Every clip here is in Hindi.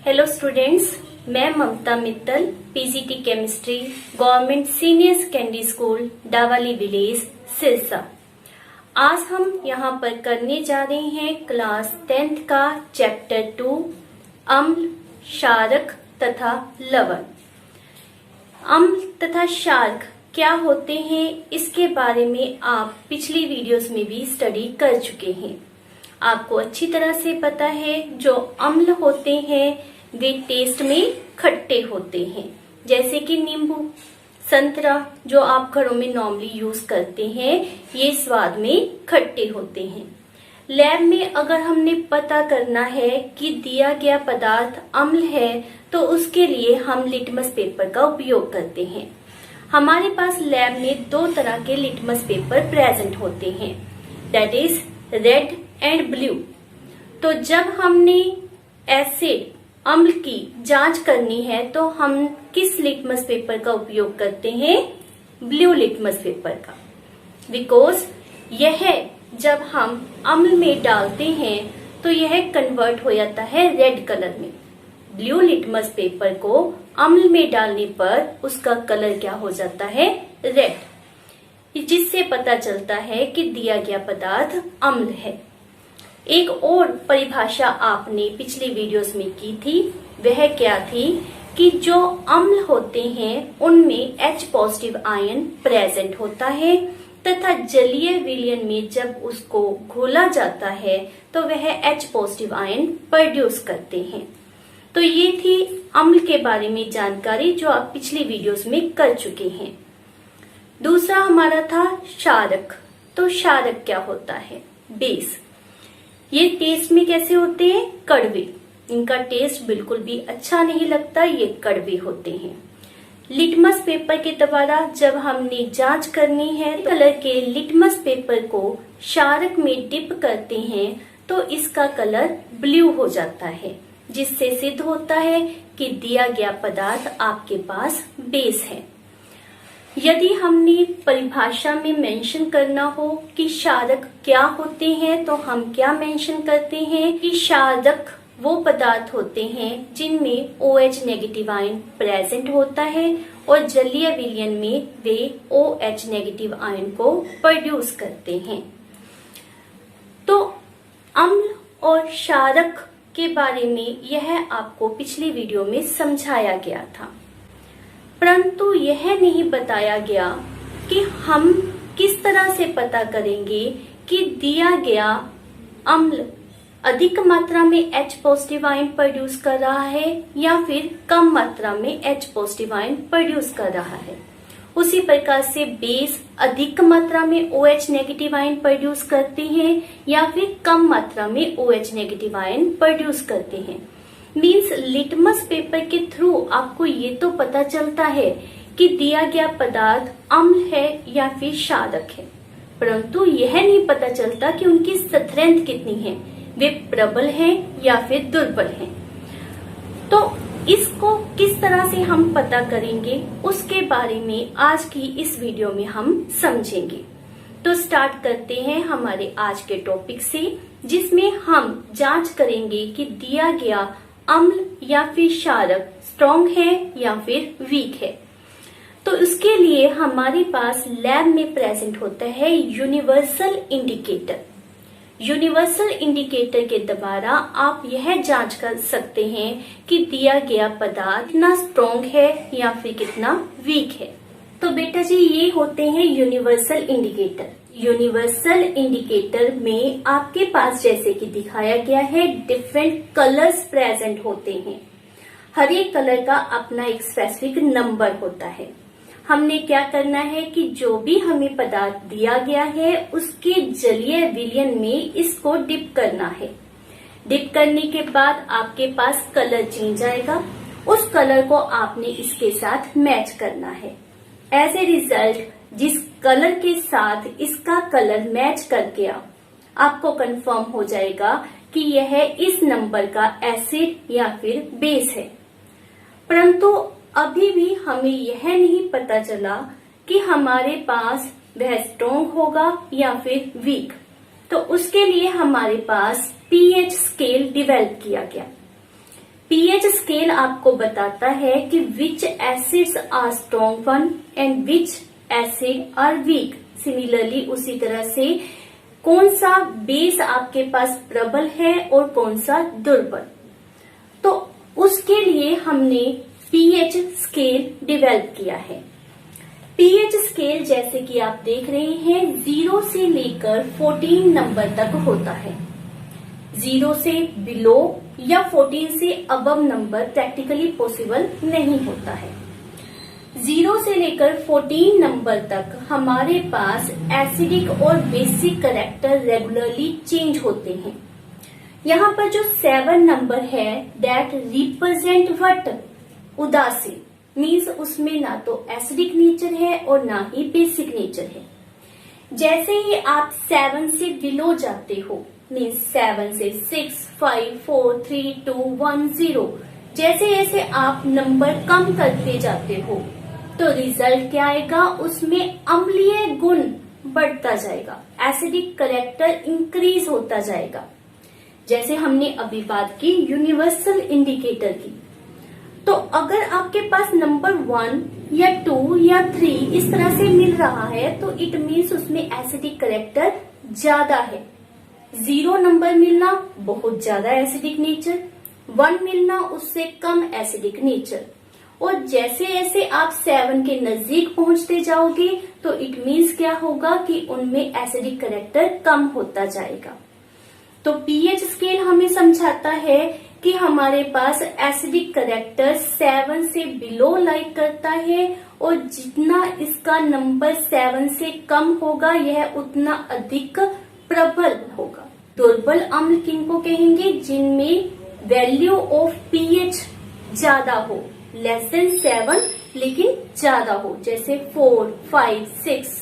हेलो स्टूडेंट्स, मैं Mamta Mittal, PGT chemistry, government senior secondary school Dawali village Sirsa. आज हम यहाँ पर करने जा रहे हैं क्लास 10th का चैप्टर 2 अम्ल, क्षारक तथा लवण। अम्ल तथा क्षारक क्या होते हैं, इसके बारे में आप पिछली वीडियोस में भी स्टडी कर चुके हैं। आपको अच्छी तरह से पता है जो अम्ल होते हैं वे टेस्ट में खट्टे होते हैं, जैसे कि नींबू, संतरा जो आप घरों में नॉर्मली यूज करते हैं, ये स्वाद में खट्टे होते हैं। लैब में अगर हमने पता करना है कि दिया गया पदार्थ अम्ल है तो उसके लिए हम लिटमस पेपर का उपयोग करते हैं। हमारे पास लैब में दो तरह के लिटमस पेपर प्रेजेंट होते हैं, that is red and blue. तो जब हमने एसिड अम्ल की जांच करनी है तो हम किस लिटमस पेपर का उपयोग करते हैं? ब्लू लिटमस पेपर का, बिकॉज यह जब हम अम्ल में डालते हैं तो यह कन्वर्ट हो जाता है रेड कलर में। ब्लू लिटमस पेपर को अम्ल में डालने पर उसका कलर क्या हो जाता है? रेड, जिससे पता चलता है कि दिया गया पदार्थ अम्ल है। एक और परिभाषा आपने पिछली वीडियोस में की थी, वह क्या थी कि जो अम्ल होते हैं उनमें H पॉजिटिव आयन प्रेजेंट होता है तथा जलीय विलयन में जब उसको घोला जाता है तो वह H पॉजिटिव आयन प्रोड्यूस करते हैं। तो ये थी अम्ल के बारे में जानकारी जो आप पिछली वीडियोस में कर चुके हैं। दूसरा हमारा था क्षारक। तो क्षारक क्या होता है? बेस। ये टेस्ट में कैसे होते हैं? कड़वे। इनका टेस्ट बिल्कुल भी अच्छा नहीं लगता, ये कड़वे होते हैं। लिटमस पेपर के द्वारा जब हमने जांच करनी है कलर के लिटमस पेपर को क्षारक में डिप करते हैं तो इसका कलर ब्लू हो जाता है, जिससे सिद्ध होता है कि दिया गया पदार्थ आपके पास बेस है। यदि हमने परिभाषा में मेंशन करना हो कि क्षारक क्या होते हैं तो हम क्या मेंशन करते हैं कि क्षारक वो पदार्थ होते हैं जिनमें OH नेगेटिव आयन प्रेजेंट होता है और जलीय विलयन में वे OH नेगेटिव आयन को प्रोड्यूस करते हैं। तो अम्ल और क्षारक के बारे में यह आपको पिछली वीडियो में समझाया गया था, परंतु यह नहीं बताया गया कि हम किस तरह से पता करेंगे कि दिया गया अम्ल अधिक मात्रा में H पॉजिटिव आयन प्रोड्यूस कर रहा है या फिर कम मात्रा में H पॉजिटिव आयन प्रोड्यूस कर रहा है। उसी प्रकार से बेस अधिक मात्रा में OH नेगेटिव आयन प्रोड्यूस करते हैं या फिर कम मात्रा में OH नेगेटिव आयन प्रोड्यूस करते हैं। मीन्स लिटमस पेपर के थ्रू आपको ये तो पता चलता है कि दिया गया पदार्थ अम्ल है या फिर क्षारक है, परंतु यह नहीं पता चलता कि उनकी स्ट्रेंथ कितनी है, वे प्रबल हैं या फिर दुर्बल हैं। तो इसको किस तरह से हम पता करेंगे उसके बारे में आज की इस वीडियो में हम समझेंगे। तो स्टार्ट करते हैं हमारे आज के टॉपिक से, जिसमें हम जांच करेंगे कि दिया गया अम्ल या फिर क्षारक स्ट्रॉन्ग है या फिर वीक है। तो उसके लिए हमारे पास लैब में प्रेजेंट होता है यूनिवर्सल इंडिकेटर। यूनिवर्सल इंडिकेटर के द्वारा आप यह जांच कर सकते हैं कि दिया गया पदार्थ कितना स्ट्रॉन्ग है या फिर कितना वीक है। तो बेटा जी, ये होते हैं यूनिवर्सल इंडिकेटर। यूनिवर्सल इंडिकेटर में आपके पास जैसे कि दिखाया गया है डिफरेंट कलर्स प्रेजेंट होते हैं। हर एक कलर का अपना एक स्पेसिफिक नंबर होता है। हमने क्या करना है कि जो भी हमें पदार्थ दिया गया है उसके जलीय विलयन में इसको डिप करना है। डिप करने के बाद आपके पास कलर चेंज आएगा, उस कलर को आपने इसके साथ मैच करना है। एज ए रिजल्ट जिस कलर के साथ इसका कलर मैच कर गया, आपको कंफर्म हो जाएगा कि यह इस नंबर का एसिड या फिर बेस है। परंतु अभी भी हमें यह नहीं पता चला कि हमारे पास वह स्ट्रॉन्ग होगा या फिर वीक। तो उसके लिए हमारे पास pH स्केल डेवलप किया गया। पीएच स्केल आपको बताता है कि which acids are strong one and which acid are weak. Similarly उसी तरह से कौन सा बेस आपके पास प्रबल है और कौन सा दुर्बल। तो उसके लिए हमने पीएच स्केल डेवलप किया है। पीएच स्केल जैसे कि आप देख रहे हैं 0 से लेकर 14 नंबर तक होता है। 0 से बिलो या 14 से अबव नंबर प्रैक्टिकली पॉसिबल नहीं होता है। 0 से लेकर 14 नंबर तक हमारे पास एसिडिक और बेसिक कैरेक्टर रेगुलरली चेंज होते हैं। यहाँ पर जो 7 नंबर है दैट रिप्रेजेंट व्हाट, उदासीन, मीन्स उसमें ना तो एसिडिक नेचर है और ना ही बेसिक नेचर है। जैसे ही आप 7 से बिलो जाते हो, मीन्स 7 से 6, 5, 4, 3, 2, 1, 0, जैसे जैसे आप नंबर कम करते जाते हो तो रिजल्ट क्या आएगा, उसमें अम्लीय गुण बढ़ता जाएगा, एसिडिक कैरेक्टर इंक्रीज होता जाएगा। जैसे हमने अभी बात की यूनिवर्सल इंडिकेटर की, तो अगर आपके पास नंबर 1 या 2 या 3 इस तरह से मिल रहा है तो इट मीन्स उसमें एसिडिक कैरेक्टर ज्यादा है। 0 नंबर मिलना बहुत ज्यादा एसिडिक नेचर, 1 मिलना उससे कम एसिडिक नेचर, और जैसे जैसे आप 7 के नजदीक पहुंचते जाओगे तो इट मीन्स क्या होगा कि उनमें एसिडिक कैरेक्टर कम होता जाएगा। तो पीएच स्केल हमें समझाता है कि हमारे पास एसिडिक कैरेक्टर 7 से बिलो लाइक करता है और जितना इसका नंबर 7 से कम होगा यह उतना अधिक प्रबल होगा। दुर्बल अम्ल किनको कहेंगे, जिनमें वैल्यू ऑफ पीएच ज्यादा हो, लेस देन 7 लेकिन ज्यादा हो, जैसे 4, 5, 6,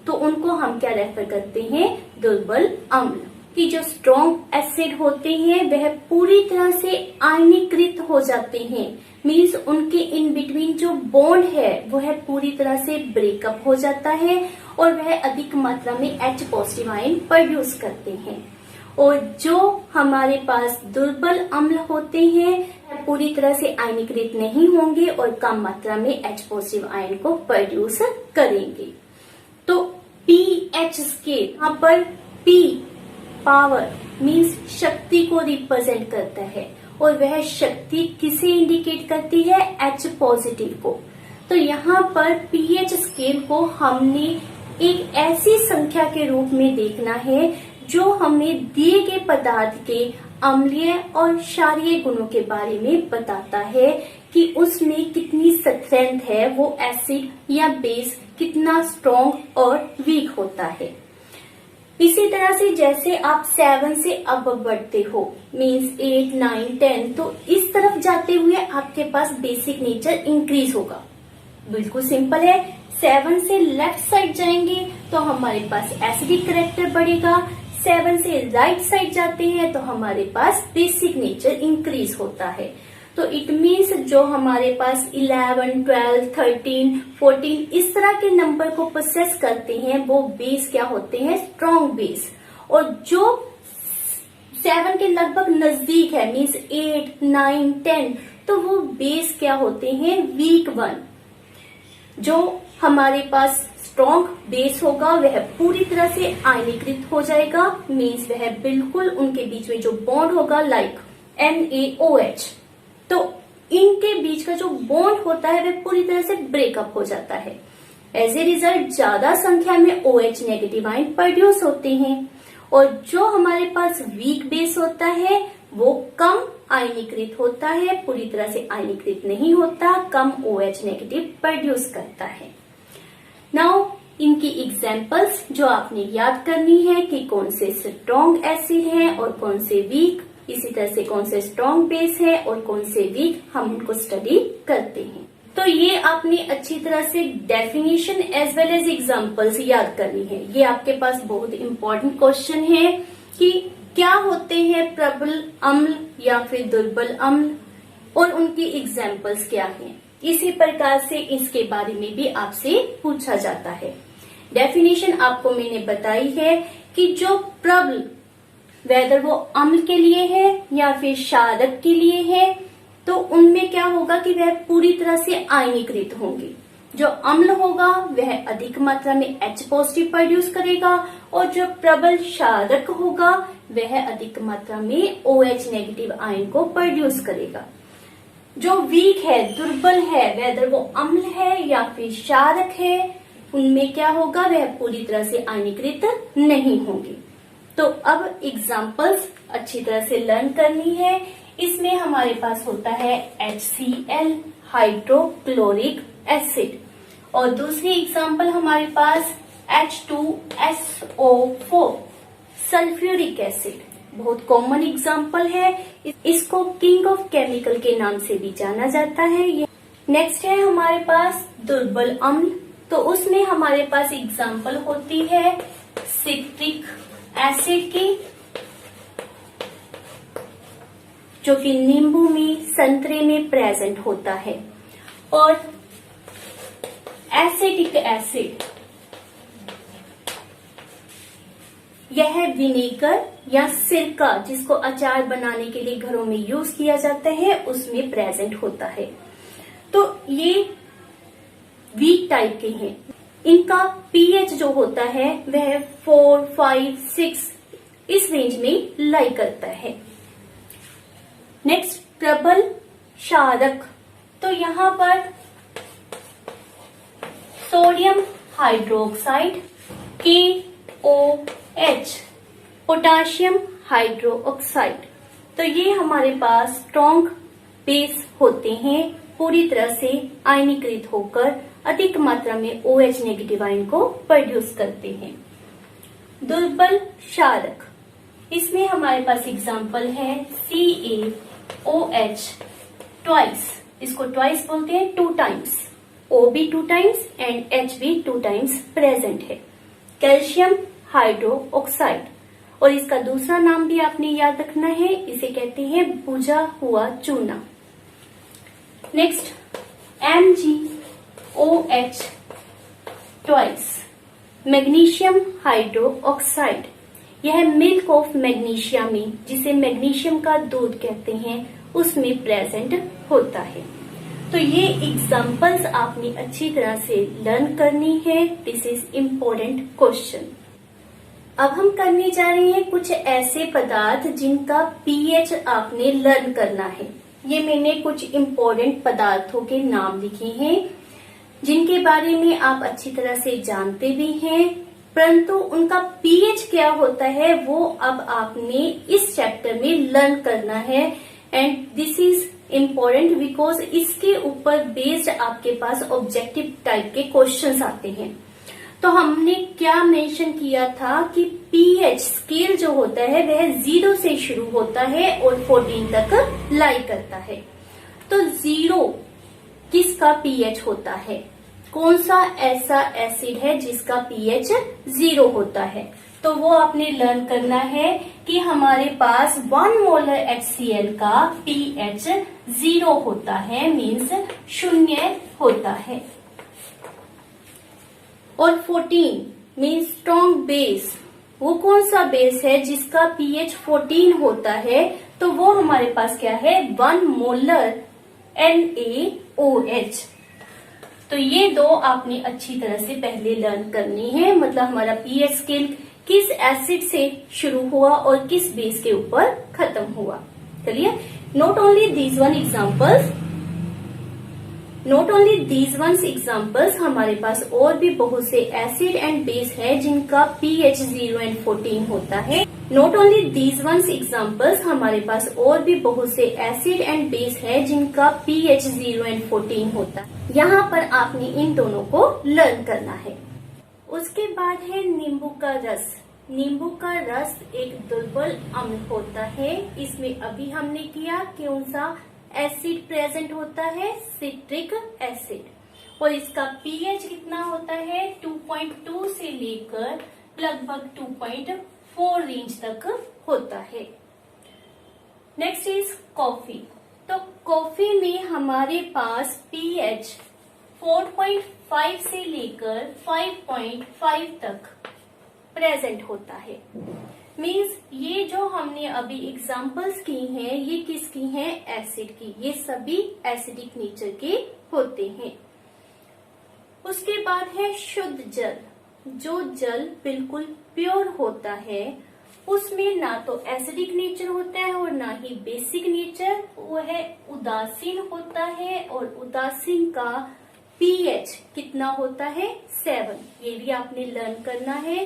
तो उनको हम क्या रेफर करते हैं, दुर्बल अम्ल। कि जो स्ट्रॉन्ग एसिड होते हैं वह पूरी तरह से आयनीकृत हो जाते हैं, मीन्स उनके इन बिटवीन जो बॉन्ड है वह पूरी तरह से ब्रेकअप हो जाता है और वह अधिक मात्रा में H पॉजिटिव आयन प्रोड्यूस करते हैं। और जो हमारे पास दुर्बल अम्ल होते हैं पूरी तरह से आयनीकृत नहीं होंगे और कम मात्रा में H पॉजिटिव आयन को प्रोड्यूस करेंगे। तो पीएच स्केल, यहाँ पर P पावर मीन्स शक्ति को रिप्रेजेंट करता है और वह शक्ति किसे इंडिकेट करती है, H पॉजिटिव को। तो यहाँ पर पीएच स्केल को हमने एक ऐसी संख्या के रूप में देखना है जो हमें दिए गए पदार्थ के अम्लीय और क्षारीय गुणों के बारे में बताता है कि उसमें कितनी स्ट्रेंथ है, वो एसिड या बेस कितना स्ट्रॉन्ग और वीक होता है। इसी तरह से जैसे आप 7 से अब बढ़ते हो, मीन्स 8, 9, 10, तो इस तरफ जाते हुए आपके पास बेसिक नेचर इंक्रीज होगा। बिल्कुल सिंपल है, 7 से लेफ्ट साइड जाएंगे तो हमारे पास एसिडिक कैरेक्टर बढ़ेगा, 7 से राइट साइड जाते हैं तो हमारे पास बेसिक नेचर इंक्रीज होता है। तो इट मीन्स जो हमारे पास 11, 12, 13, 14 इस तरह के नंबर को प्रोसेस करते हैं वो बेस क्या होते हैं, स्ट्रॉन्ग बेस। और जो 7 के लगभग नजदीक है, मीन्स 8, 9, 10, तो वो बेस क्या होते हैं, वीक वन। जो हमारे पास स्ट्रॉन्ग बेस होगा वह पूरी तरह से आयनीकृत हो जाएगा, मीन्स वह बिल्कुल उनके बीच में जो बॉन्ड होगा लाइक NaOH, तो इनके बीच का जो बॉन्ड होता है वह पूरी तरह से ब्रेकअप हो जाता है। एज ए रिजल्ट ज्यादा संख्या में OH नेगेटिव आयन प्रोड्यूस होते हैं और जो हमारे पास वीक बेस होता है वो कम आयनीकृत होता है, पूरी तरह से आयनीकृत नहीं होता, कम OH नेगेटिव प्रोड्यूस करता है। नाउ इनकी एग्जाम्पल्स जो आपने याद करनी है कि कौन से स्ट्रॉन्ग एसिड है और कौन से वीक, इसी तरह से कौन से स्ट्रॉन्ग बेस है और कौन से वीक, हम उनको स्टडी करते हैं। तो ये आपने अच्छी तरह से definition as well as examples याद करनी है। ये आपके पास बहुत इंपॉर्टेंट क्वेश्चन है कि क्या होते हैं प्रबल अम्ल या फिर दुर्बल अम्ल और उनकी एग्जाम्पल्स क्या हैं। इसी प्रकार से इसके बारे में भी आपसे पूछा जाता है। डेफिनेशन आपको मैंने बताई है कि जो प्रबल, वेदर वो अम्ल के लिए है या फिर क्षारक के लिए है, तो उनमें क्या होगा कि वह पूरी तरह से आयनीकृत होंगे। जो अम्ल होगा वह अधिक मात्रा में H पॉजिटिव प्रोड्यूस करेगा और जो प्रबल क्षारक होगा वह अधिक मात्रा में OH नेगेटिव आयन को प्रोड्यूस करेगा। जो वीक है, दुर्बल है, वेदर वो अम्ल है या फिर क्षारक है, उनमें क्या होगा, वह पूरी तरह से आयनीकृत नहीं होंगे। तो अब एग्जाम्पल्स अच्छी तरह से लर्न करनी है। इसमें हमारे पास होता है HCl हाइड्रोक्लोरिक एसिड और दूसरी एग्जाम्पल हमारे पास H2SO4 सल्फ्यूरिक एसिड। बहुत कॉमन एग्जाम्पल है, इसको किंग ऑफ केमिकल के नाम से भी जाना जाता है। नेक्स्ट है हमारे पास दुर्बल अम्ल, तो उसमें हमारे पास एग्जाम्पल होती है सिट्रिक एसिड की, जो कि नींबू में, संतरे में प्रेजेंट होता है। और एसिटिक एसिड, यह विनेगर या सिरका जिसको अचार बनाने के लिए घरों में यूज किया जाता है उसमें प्रेजेंट होता है। तो ये वीक टाइप के हैं। इनका पीएच जो होता है वह 4, 5, 6 इस रेंज में लाई करता है। नेक्स्ट प्रबल क्षारक, तो यहाँ पर sodium hydroxide KOH, potassium hydroxide, तो ये हमारे पास स्ट्रॉन्ग बेस होते हैं, पूरी तरह से आयनीकृत होकर अधिक मात्रा में OH नेगेटिव आयन को प्रोड्यूस करते हैं। दुर्बल क्षारक, इसमें हमारे पास एग्जाम्पल है CaOH ट्वाइस, इसको ट्वाइस बोलते हैं, 2 टाइम्स, O भी 2 टाइम्स एंड H भी 2 टाइम्स प्रेजेंट है। कैल्शियम हाइड्रोक्साइड, और इसका दूसरा नाम भी आपने याद रखना है, इसे कहते हैं बुझा हुआ चूना। Next MgOH twice, magnesium hydroxide, यह मिल्क ऑफ मैग्नीशिया में, जिसे मैग्नीशियम का दूध कहते हैं, उसमें प्रेजेंट होता है। तो ये एग्जाम्पल्स आपने अच्छी तरह से लर्न करनी है। This is important question. अब हम करने जा रहे हैं कुछ ऐसे पदार्थ जिनका पीएच आपने लर्न करना है। ये मैंने कुछ इम्पोर्टेंट पदार्थों के नाम लिखे हैं जिनके बारे में आप अच्छी तरह से जानते भी हैं, परंतु उनका पीएच क्या होता है वो अब आपने इस चैप्टर में लर्न करना है। And this is important because इसके ऊपर बेस्ड आपके पास ऑब्जेक्टिव टाइप के क्वेश्चंस आते हैं। तो हमने क्या मेंशन किया था कि पीएच स्केल जो होता है वह 0 से शुरू होता है और 14 तक लाई करता है। तो 0 किसका पीएच होता है, कौन सा ऐसा एसिड है जिसका पीएच 0 होता है, तो वो आपने लर्न करना है कि हमारे पास 1 मोलर HCl का पीएच 0 होता है, मीन्स 0 होता है। और 14 मीन्स स्ट्रॉन्ग बेस, वो कौन सा बेस है जिसका पीएच 14 होता है, तो वो हमारे पास क्या है, 1 मोलर NaOH। तो ये दो आपने अच्छी तरह से पहले लर्न करनी है, मतलब हमारा पीएच स्केल किस एसिड से शुरू हुआ और किस बेस के ऊपर खत्म हुआ। चलिए, not only these one examples, हमारे पास और भी बहुत से एसिड एंड बेस है जिनका पीएच 0 एंड 14 होता है। Not only these one examples, हमारे पास और भी बहुत से एसिड एंड बेस है जिनका पीएच 0 एंड 14 होता है। यहाँ पर आपने इन दोनों को लर्न करना है। उसके बाद है नींबू का रस। नींबू का रस एक दुर्बल अम्ल होता है। इसमें अभी हमने किया कौन सा एसिड प्रेजेंट होता है, सिट्रिक एसिड, और इसका पीएच कितना होता है, 2.2 से लेकर लगभग 2.4 रेंज तक होता है। Next is coffee. तो कॉफी में हमारे पास पीएच 4.5 से लेकर 5.5 तक प्रेजेंट होता है, मीन्स ये जो हमने अभी एग्जाम्पल्स की हैं ये किसकी हैं? एसिड की। ये सभी एसिडिक नेचर के होते हैं। उसके बाद है शुद्ध जल। जो जल बिल्कुल प्योर होता है उसमें ना तो एसिडिक नेचर होता है और ना ही बेसिक नेचर, वह उदासीन होता है। और उदासीन का पीएच कितना होता है? 7। ये भी आपने लर्न करना है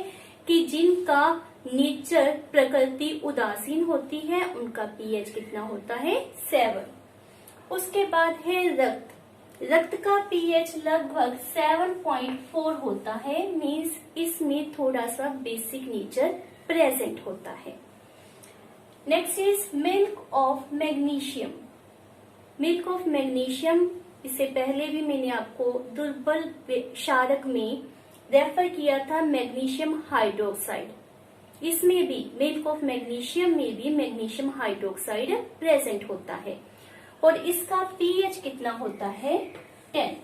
कि जिनका नेचर प्रकृति उदासीन होती है उनका पीएच कितना होता है? 7। उसके बाद है रक्त। रक्त का पीएच लगभग 7.4 होता है। मीन्स इसमें थोड़ा सा बेसिक नेचर प्रेजेंट होता है। Next is milk of magnesium. Milk of magnesium, इससे पहले भी मैंने आपको दुर्बल क्षारक में रेफर किया था मैग्नीशियम हाइड्रोक्साइड। इसमें भी मिल्क ऑफ मैग्नीशियम में भी मैग्नीशियम हाइड्रोक्साइड प्रेजेंट होता है और इसका पीएच कितना होता है? 10।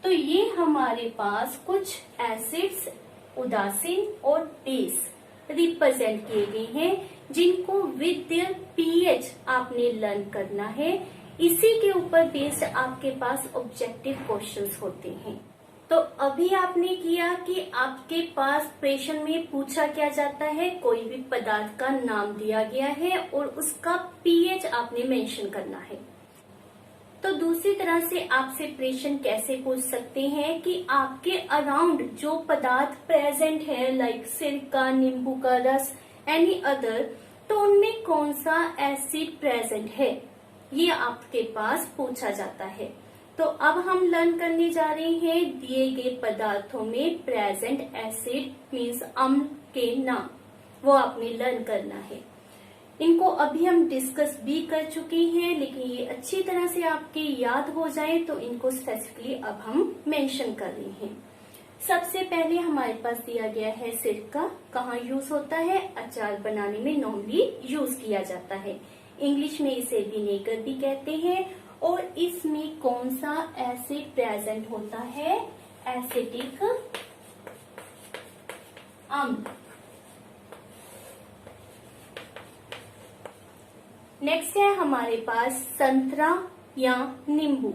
तो ये हमारे पास कुछ एसिड्स उदासीन और बेस रिप्रेजेंट किए गए हैं जिनको विद देयर पीएच आपने लर्न करना है। इसी के ऊपर बेस्ड आपके पास ऑब्जेक्टिव क्वेश्चंस होते हैं। तो अभी आपने किया कि आपके पास प्रश्न में पूछा क्या जाता है, कोई भी पदार्थ का नाम दिया गया है और उसका पीएच आपने मेंशन करना है। तो दूसरी तरह से आपसे प्रश्न कैसे पूछ सकते हैं कि आपके अराउंड जो पदार्थ प्रेजेंट है लाइक सिरका, नींबू का रस, एनी अदर, तो उनमें कौन सा एसिड प्रेजेंट है, ये आपके पास पूछा जाता है। तो अब हम लर्न करने जा रहे हैं दिए गए पदार्थों में प्रेजेंट एसिड मीन्स अम्ल के नाम, वो आपने लर्न करना है। इनको अभी हम डिस्कस भी कर चुके हैं, लेकिन ये अच्छी तरह से आपके याद हो जाए तो इनको स्पेसिफिकली अब हम मेंशन कर रहे हैं। सबसे पहले हमारे पास दिया गया है सिरका। कहाँ यूज होता है? अचार बनाने में नॉर्मली यूज किया जाता है। इंग्लिश में इसे विनेगर भी कहते हैं। और इसमें कौन सा एसिड प्रेजेंट होता है? एसिटिक अम्ल। नेक्स्ट है हमारे पास संतरा या नींबू,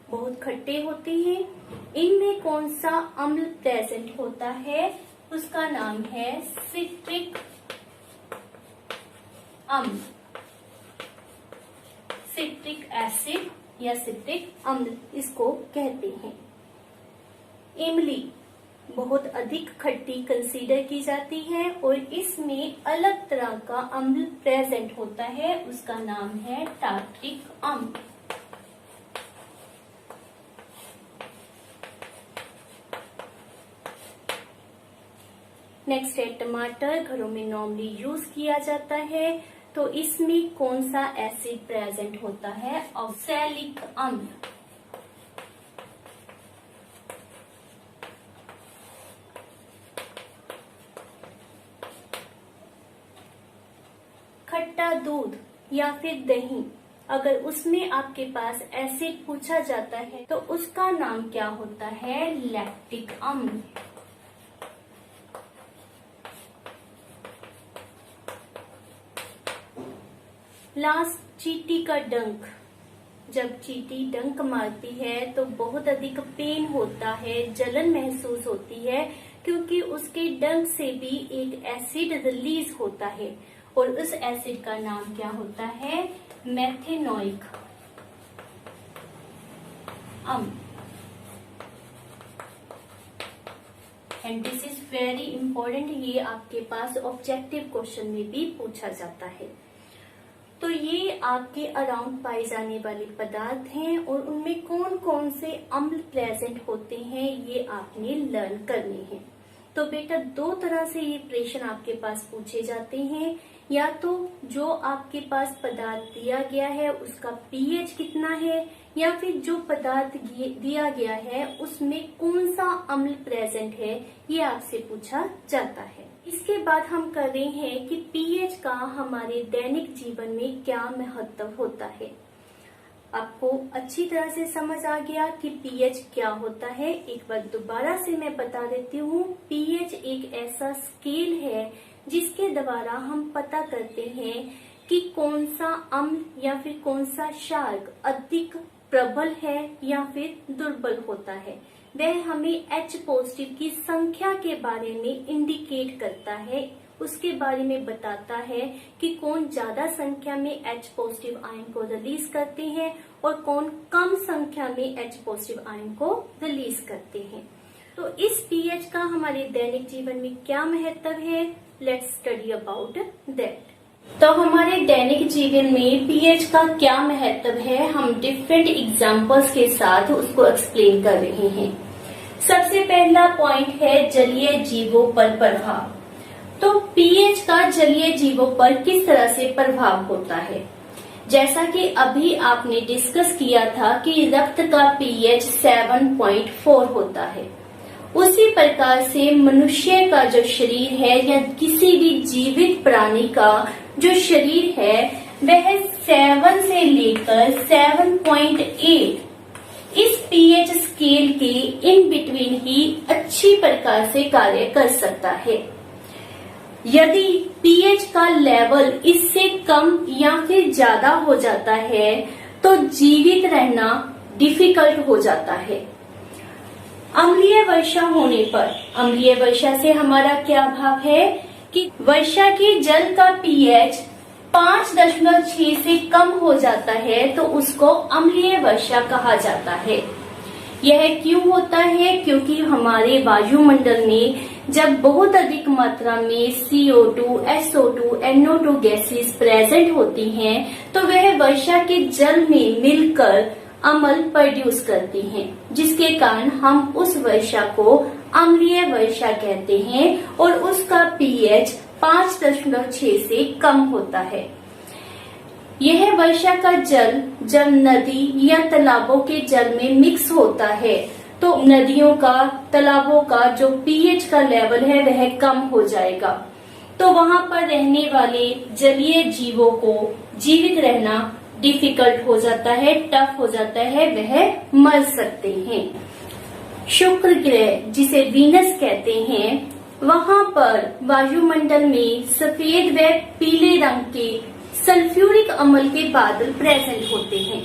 बहुत खट्टे होते हैं। इनमें कौन सा अम्ल प्रेजेंट होता है? उसका नाम है सिट्रिक अम्ल, सिट्रिक एसिड या सिट्रिक अम्ल इसको कहते हैं। इमली बहुत अधिक खट्टी कंसीडर की जाती है और इसमें अलग तरह का अम्ल प्रेजेंट होता है, उसका नाम है टार्ट्रिक अम्ल। नेक्स्ट है टमाटर, घरों में नॉर्मली यूज किया जाता है। तो इसमें कौन सा एसिड प्रेजेंट होता है? ऑक्सैलिक अम्ल। खट्टा दूध या फिर दही, अगर उसमें आपके पास एसिड पूछा जाता है तो उसका नाम क्या होता है? लैक्टिक अम्ल। लास्ट चींटी का डंक। जब चींटी डंक मारती है तो बहुत अधिक पेन होता है, जलन महसूस होती है, क्योंकि उसके डंक से भी एक एसिड रिलीज होता है और उस एसिड का नाम क्या होता है? मेथेनोइक अम्ल। And this is very important, ये आपके पास ऑब्जेक्टिव क्वेश्चन में भी पूछा जाता है। तो ये आपके अराउंड पाए जाने वाले पदार्थ हैं और उनमें कौन कौन से अम्ल प्रेजेंट होते हैं ये आपने लर्न करने हैं। तो बेटा दो तरह से ये प्रश्न आपके पास पूछे जाते हैं, या तो जो आपके पास पदार्थ दिया गया है उसका पीएच कितना है, या फिर जो पदार्थ दिया गया है उसमें कौन सा अम्ल प्रेजेंट है, ये आपसे पूछा जाता है। इसके बाद हम कर रहे हैं कि पीएच का हमारे दैनिक जीवन में क्या महत्व होता है। आपको अच्छी तरह से समझ आ गया कि पीएच क्या होता है। एक बार दोबारा से मैं बता देती हूँ, पीएच एक ऐसा स्केल है जिसके द्वारा हम पता करते हैं कि कौन सा अम्ल या फिर कौन सा क्षारक अधिक प्रबल है या फिर दुर्बल होता है। वह हमें H पॉजिटिव की संख्या के बारे में इंडिकेट करता है, उसके बारे में बताता है कि कौन ज्यादा संख्या में H पॉजिटिव आयन को रिलीज करते हैं और कौन कम संख्या में H पॉजिटिव आयन को रिलीज करते हैं। तो इस pH का हमारे दैनिक जीवन में क्या महत्व है, लेट्स स्टडी अबाउट दैट। तो हमारे दैनिक जीवन में pH का क्या महत्व है, हम डिफरेंट एग्जांपल्स के साथ उसको एक्सप्लेन कर रहे हैं। सबसे पहला पॉइंट है जलीय जीवों पर प्रभाव। तो pH का जलीय जीवों पर किस तरह से प्रभाव होता है। जैसा कि अभी आपने डिस्कस किया था कि रक्त का pH 7.4 होता है, उसी प्रकार से मनुष्य का जो शरीर है या किसी भी जीवित प्राणी का जो शरीर है वह 7 से लेकर 7.8 इस pH स्केल के इन बिटवीन ही अच्छी प्रकार से कार्य कर सकता है। यदि pH का लेवल इससे कम या फिर ज्यादा हो जाता है तो जीवित रहना डिफिकल्ट हो जाता है। अम्लीय वर्षा होने पर, अम्लीय वर्षा से हमारा क्या भाव है कि वर्षा के जल का pH 5.6 से कम हो जाता है तो उसको अम्लीय वर्षा कहा जाता है। यह क्यों होता है? क्योंकि हमारे वायुमंडल में जब बहुत अधिक मात्रा में CO2, SO2, NO2 gases present होती हैं तो वह वर्षा के जल में मिलकर अम्ल प्रोड्यूस करती हैं, जिसके कारण हम उस वर्षा को अम्लीय वर्षा कहते हैं और उसका pH 5.6 से कम होता है। यह वर्षा का जल जब नदी या तालाबों के जल में मिक्स होता है तो नदियों का, तालाबों का जो pH का लेवल है वह कम हो जाएगा, तो वहां पर रहने वाले जलीय जीवों को जीवित रहना डिफिकल्ट हो जाता है, टफ हो जाता है, वह मर सकते हैं। शुक्र ग्रह जिसे वीनस कहते हैं, वहां पर वायुमंडल में सफेद व पीले रंग के सल्फ्यूरिक अम्ल के बादल प्रेजेंट होते हैं।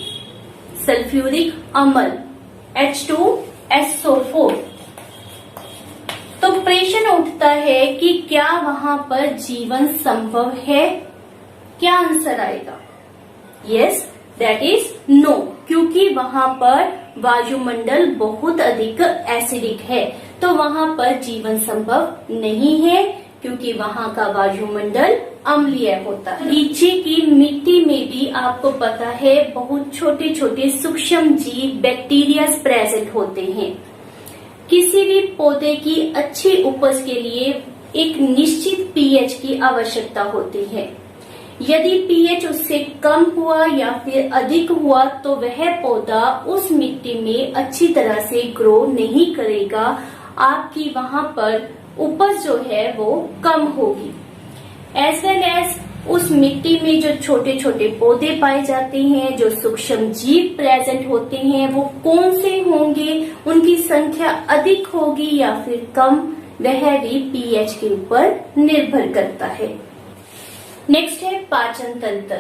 सल्फ्यूरिक अम्ल H2SO4। तो प्रश्न उठता है कि क्या वहां पर जीवन संभव है? क्या आंसर आएगा? यस, दैट इज नो, क्योंकि वहां पर वायुमंडल बहुत अधिक एसिडिक है, तो वहां पर जीवन संभव नहीं है क्योंकि वहां का वायुमंडल अम्लीय होता है। नीचे की मिट्टी में भी आपको पता है बहुत छोटे छोटे सूक्ष्म जीव बैक्टीरिया प्रेजेंट होते हैं। किसी भी पौधे की अच्छी उपज के लिए एक निश्चित pH की आवश्यकता होती है। यदि pH उससे कम हुआ या फिर अधिक हुआ तो वह पौधा उस मिट्टी में अच्छी तरह से ग्रो नहीं करेगा, आपकी वहां पर उपज जो है वो कम होगी। एज वेल एज उस मिट्टी में जो छोटे छोटे पौधे पाए जाते हैं, जो सूक्ष्म जीव प्रेजेंट होते हैं, वो कौन से होंगे, उनकी संख्या अधिक होगी या फिर कम, वह भी pH के ऊपर निर्भर करता है। नेक्स्ट है पाचन तंत्र।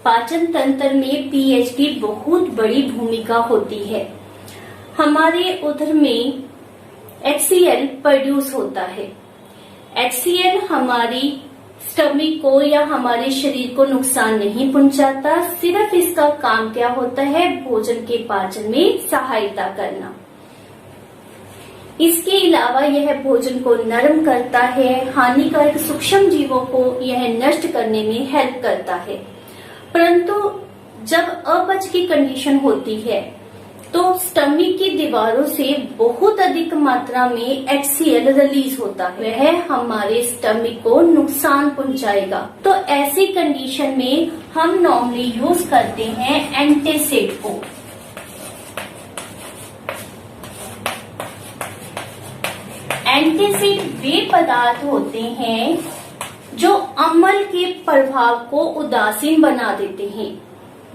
पाचन तंत्र में pH की बहुत बड़ी भूमिका होती है। हमारे उदर में HCl प्रोड्यूस होता है। HCl हमारी स्टमक को या हमारे शरीर को नुकसान नहीं पहुंचाता, सिर्फ इसका काम क्या होता है, भोजन के पाचन में सहायता करना। इसके अलावा यह भोजन को नरम करता है, हानिकारक सूक्ष्म जीवों को यह नष्ट करने में हेल्प करता है। परंतु जब अपच की कंडीशन होती है तो स्टमक की दीवारों से बहुत अधिक मात्रा में HCl रिलीज होता है, वह हमारे स्टमक को नुकसान पहुंचाएगा। तो ऐसी कंडीशन में हम नॉर्मली यूज करते हैं एंटासिड को। एंटासिड वे पदार्थ होते हैं जो अम्ल के प्रभाव को उदासीन बना देते हैं।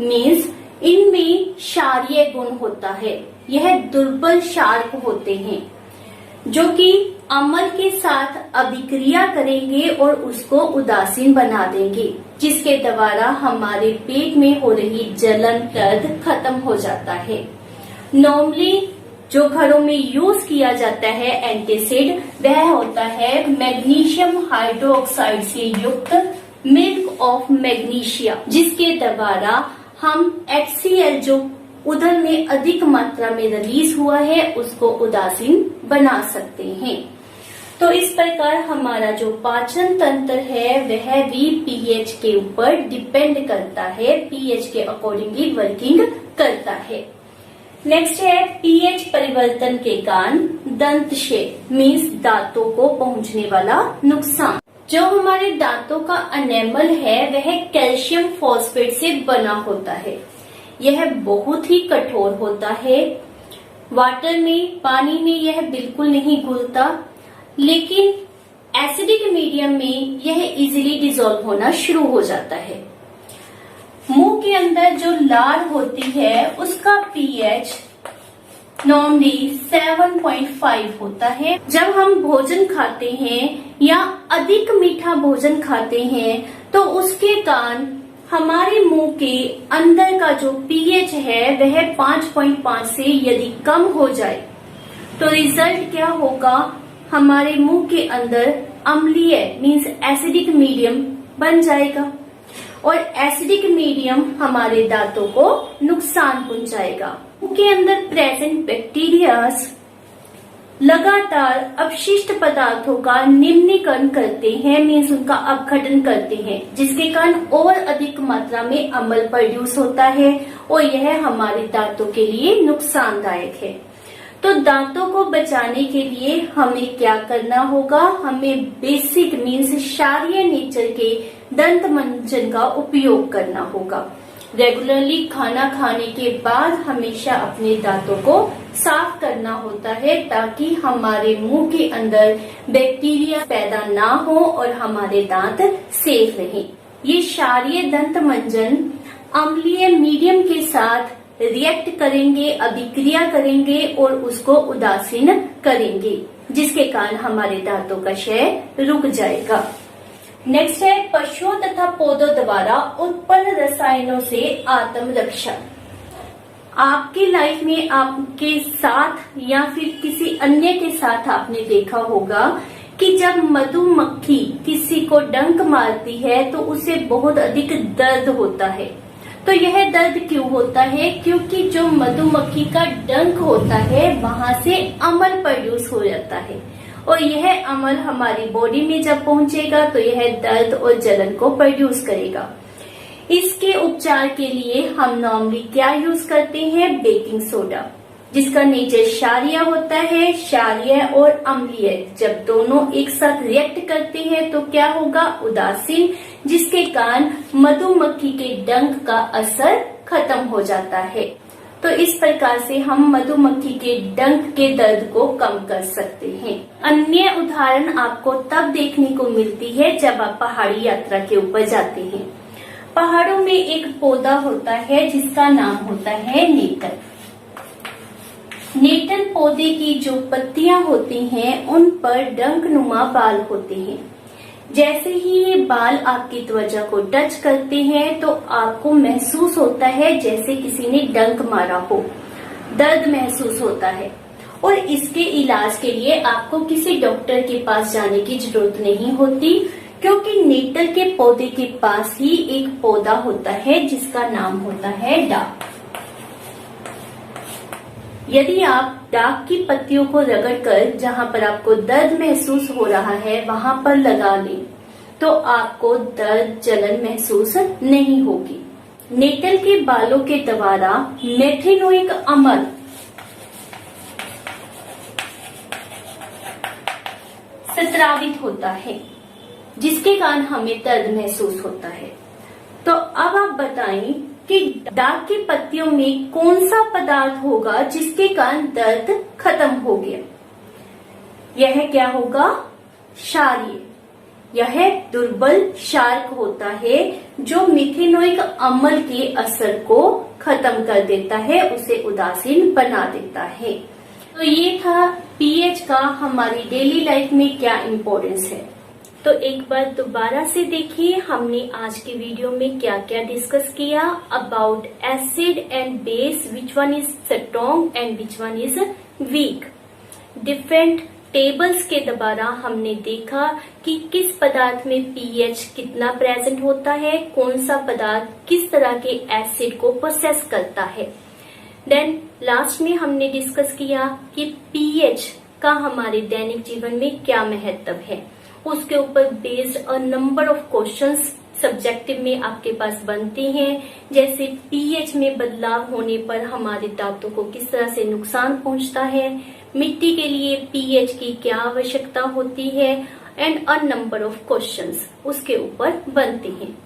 मीन्स इनमें क्षारीय गुण होता है, यह दुर्बल क्षारक होते हैं जो कि अम्ल के साथ अभिक्रिया करेंगे और उसको उदासीन बना देंगे, जिसके द्वारा हमारे पेट में हो रही जलन दर्द खत्म हो जाता है। नॉर्मली जो घरों में यूज किया जाता है एंटासिड, वह होता है मैग्नीशियम हाइड्रोक्साइड से युक्त मिल्क ऑफ मैग्नीशिया, जिसके द्वारा हम HCl जो उदर में अधिक मात्रा में रिलीज हुआ है उसको उदासीन बना सकते हैं। तो इस प्रकार हमारा जो पाचन तंत्र है वह भी पीएच के ऊपर डिपेंड करता है, पीएच के अकॉर्डिंगली वर्किंग करता है। नेक्स्ट है पीएच परिवर्तन के कारण दंत क्षेत्र मीन्स दांतों को पहुंचने वाला नुकसान। जो हमारे दांतों का एनेमल है वह कैल्शियम फॉस्फेट से बना होता है। यह बहुत ही कठोर होता है, वाटर में, पानी में यह बिल्कुल नहीं घुलता, लेकिन एसिडिक मीडियम में यह इजीली डिसॉल्व होना शुरू हो जाता है। मुंह के अंदर जो लार होती है उसका पीएच नॉर्मली 7.5 होता है। जब हम भोजन खाते हैं या अधिक मीठा भोजन खाते हैं तो उसके कारण हमारे मुंह के अंदर का जो पीएच है वह 5.5 से यदि कम हो जाए तो रिजल्ट क्या होगा, हमारे मुंह के अंदर अम्लीय मीन्स एसिडिक मीडियम बन जाएगा और एसिडिक मीडियम हमारे दांतों को नुकसान पहुंचाएगा। मुंह के अंदर प्रेजेंट बैक्टीरियाज लगातार अपशिष्ट पदार्थों का निम्नीकरण करते हैं, मीन्स उनका अपघटन करते हैं, जिसके कारण और अधिक मात्रा में अम्ल प्रोड्यूस होता है और यह हमारे दांतों के लिए नुकसानदायक है। तो दांतों को बचाने के लिए हमें क्या करना होगा, हमें बेसिक मीन्स क्षारीय नेचर के दंत मंजन का उपयोग करना होगा। रेगुलरली खाना खाने के बाद हमेशा अपने दांतों को साफ करना होता है ताकि हमारे मुंह के अंदर बैक्टीरिया पैदा ना हो और हमारे दांत सेफ रहें। ये क्षारीय दंत मंजन अम्लीय मीडियम के साथ रिएक्ट करेंगे, अभिक्रिया करेंगे और उसको उदासीन करेंगे, जिसके कारण हमारे दांतों का क्षय रुक जाएगा। नेक्स्ट है पशुओं तथा पौधों द्वारा उत्पन्न रसायनों से आत्मरक्षा। आपकी लाइफ में आपके साथ या फिर किसी अन्य के साथ आपने देखा होगा कि जब मधुमक्खी किसी को डंक मारती है तो उसे बहुत अधिक दर्द होता है। तो यह दर्द क्यों होता है, क्योंकि जो मधुमक्खी का डंक होता है वहां से अम्ल प्रोड्यूस हो जाता है और यह अम्ल हमारी बॉडी में जब पहुंचेगा तो यह दर्द और जलन को प्रोड्यूस करेगा। इसके उपचार के लिए हम नॉर्मली क्या यूज करते हैं, बेकिंग सोडा, जिसका नेचर क्षारीय होता है। क्षारीय और अम्लीय जब दोनों एक साथ रिएक्ट करते हैं तो क्या होगा, उदासीन, जिसके कारण मधुमक्खी के डंक का असर खत्म हो जाता है। तो इस प्रकार से हम मधुमक्खी के डंक के दर्द को कम कर सकते हैं। अन्य उदाहरण आपको तब देखने को मिलती है जब आप पहाड़ी यात्रा के ऊपर जाते हैं। पहाड़ों में एक पौधा होता है जिसका नाम होता है नेटल। नेटल पौधे की जो पत्तियां होती हैं उन पर डंकनुमा बाल होते हैं। जैसे ही ये बाल आपकी त्वचा को टच करते हैं तो आपको महसूस होता है जैसे किसी ने डंक मारा हो, दर्द महसूस होता है। और इसके इलाज के लिए आपको किसी डॉक्टर के पास जाने की जरूरत नहीं होती, क्योंकि नेटल के पौधे के पास ही एक पौधा होता है जिसका नाम होता है डाक। यदि आप डाक की पत्तियों को रगड़कर जहां पर आपको दर्द महसूस हो रहा है वहां पर लगा लें तो आपको दर्द जलन महसूस नहीं होगी। नेटल के बालों के द्वारा मेथेनोइक अम्ल स्रावित होता है, जिसके कारण हमें दर्द महसूस होता है। तो अब आप बताएं कि डाक की पत्तियों में कौन सा पदार्थ होगा जिसके कारण दर्द खत्म हो गया। यह क्या होगा, क्षारीय। यह दुर्बल क्षारक होता है जो मेथेनोइक अम्ल के असर को खत्म कर देता है, उसे उदासीन बना देता है। तो ये था पीएच का हमारी डेली लाइफ में क्या इम्पोर्टेंस है। तो एक बार दोबारा से देखिए हमने आज के वीडियो में क्या क्या डिस्कस किया about acid and base, which one is strong and which one is weak. Different tables के द्वारा हमने देखा कि किस पदार्थ में पीएच कितना प्रेजेंट होता है, कौन सा पदार्थ किस तरह के एसिड को प्रोसेस करता है। देन लास्ट में हमने डिस्कस किया कि पीएच का हमारे दैनिक जीवन में क्या महत्व है। उसके ऊपर based a number of questions subjective में आपके पास बनते हैं, जैसे पीएच में बदलाव होने पर हमारे दांतों को किस तरह से नुकसान पहुंचता है, मिट्टी के लिए पीएच की क्या आवश्यकता होती है, and a number of questions उसके ऊपर बनते हैं।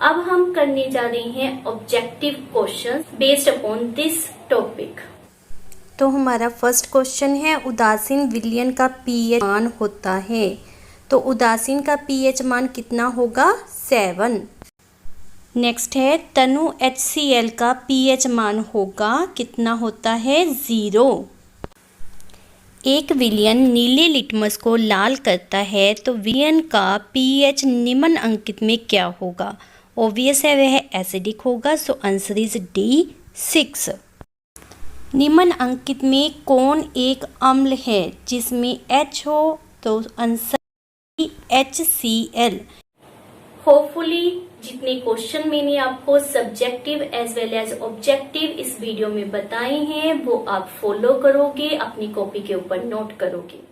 अब हम करने जा रहे हैं objective questions based upon this topic. तो हमारा फर्स्ट क्वेश्चन है, उदासीन विलयन का पीएच मान होता है। तो उदासीन का पीएच मान कितना होगा? 7। नेक्स्ट है, तनु HCl का पीएच मान होगा, कितना होता है? 0। एक विलयन नीले लिटमस को लाल करता है तो विलयन का पीएच निम्नलिखित में क्या होगा? ऑब्वियस है वह एसिडिक होगा, सो आंसर इज D 6। निम्नलिखित में कौन एक अम्ल है जिसमें H हो? तो आंसर HCl। होपफुली जितने क्वेश्चन मैंने आपको subjective as well as objective इस वीडियो में बताए हैं वो आप फॉलो करोगे, अपनी कॉपी के ऊपर नोट करोगे।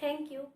Thank you.